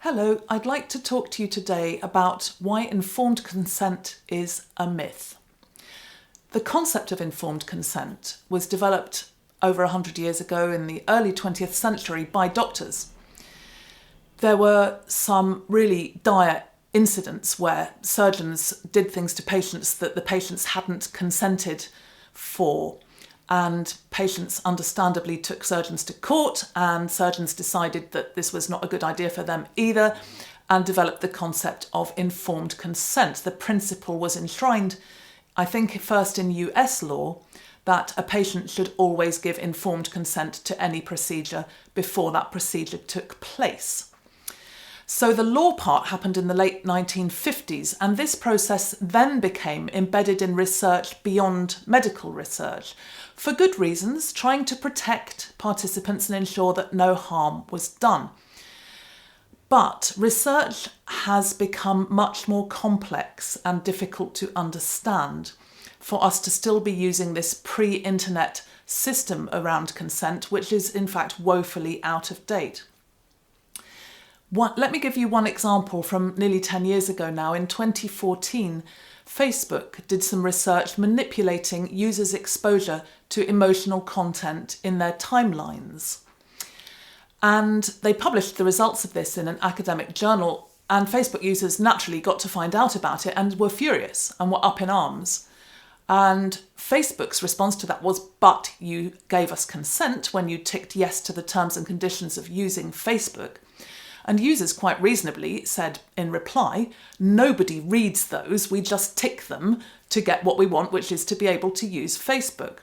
Hello, I'd like to talk to you today about why informed consent is a myth. The concept of informed consent was developed over 100 years ago in the early 20th century by doctors. There were some really dire incidents where surgeons did things to patients that the patients hadn't consented for, and patients understandably took surgeons to court, and surgeons decided that this was not a good idea for them either and developed the concept of informed consent. The principle was enshrined, I think, first in US law, that a patient should always give informed consent to any procedure before that procedure took place. So the law part happened in the late 1950s, and this process then became embedded in research beyond medical research, for good reasons, trying to protect participants and ensure that no harm was done. But research has become much more complex and difficult to understand for us to still be using this pre-internet system around consent, which is in fact woefully out of date. Let me give you one example from nearly 10 years ago now. In 2014, Facebook did some research manipulating users' exposure to emotional content in their timelines. And they published the results of this in an academic journal, and Facebook users naturally got to find out about it and were furious and were up in arms. And Facebook's response to that was, but you gave us consent when you ticked yes to the terms and conditions of using Facebook. And users quite reasonably said in reply, nobody reads those, we just tick them to get what we want, which is to be able to use Facebook.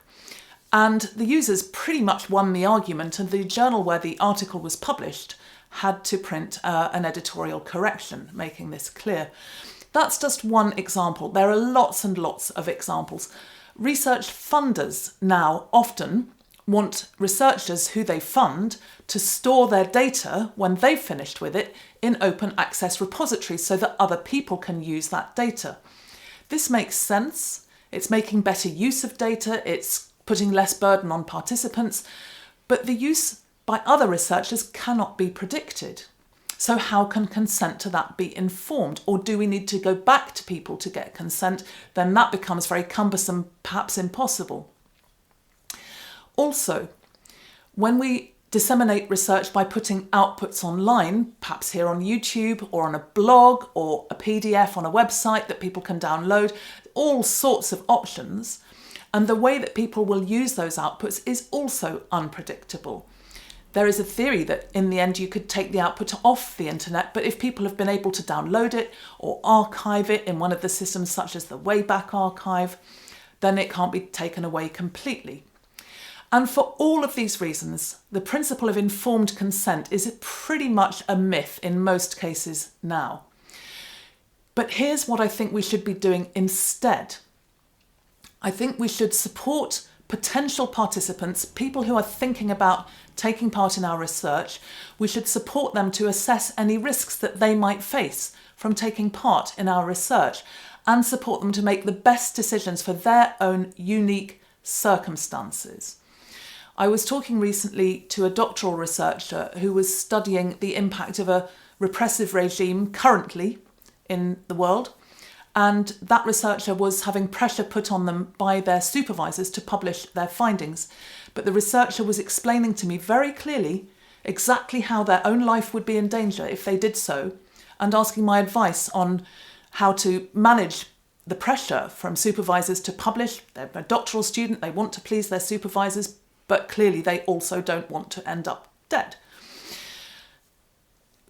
And the users pretty much won the argument, and the journal where the article was published had to print an editorial correction, making this clear. That's just one example. There are lots and lots of examples. Research funders now often want researchers who they fund to store their data when they've finished with it in open access repositories so that other people can use that data. This makes sense. It's making better use of data. It's putting less burden on participants, but the use by other researchers cannot be predicted. So how can consent to that be informed? Or do we need to go back to people to get consent? Then that becomes very cumbersome, perhaps impossible. Also, when we disseminate research by putting outputs online, perhaps here on YouTube or on a blog or a PDF on a website that people can download, all sorts of options, and the way that people will use those outputs is also unpredictable. There is a theory that in the end you could take the output off the internet, but if people have been able to download it or archive it in one of the systems such as the Wayback Archive, then it can't be taken away completely. And for all of these reasons, the principle of informed consent is pretty much a myth in most cases now. But here's what I think we should be doing instead. I think we should support potential participants, people who are thinking about taking part in our research. We should support them to assess any risks that they might face from taking part in our research and support them to make the best decisions for their own unique circumstances. I was talking recently to a doctoral researcher who was studying the impact of a repressive regime currently in the world, and that researcher was having pressure put on them by their supervisors to publish their findings. But the researcher was explaining to me very clearly exactly how their own life would be in danger if they did so, and asking my advice on how to manage the pressure from supervisors to publish. They're a doctoral student, they want to please their supervisors, but clearly they also don't want to end up dead.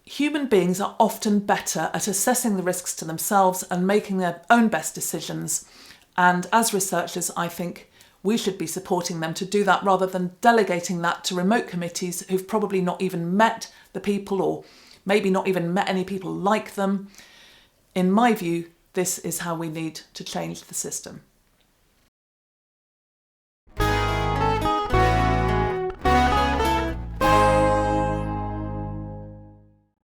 Human beings are often better at assessing the risks to themselves and making their own best decisions. And as researchers, I think we should be supporting them to do that rather than delegating that to remote committees who've probably not even met the people or maybe not even met any people like them. In my view, this is how we need to change the system.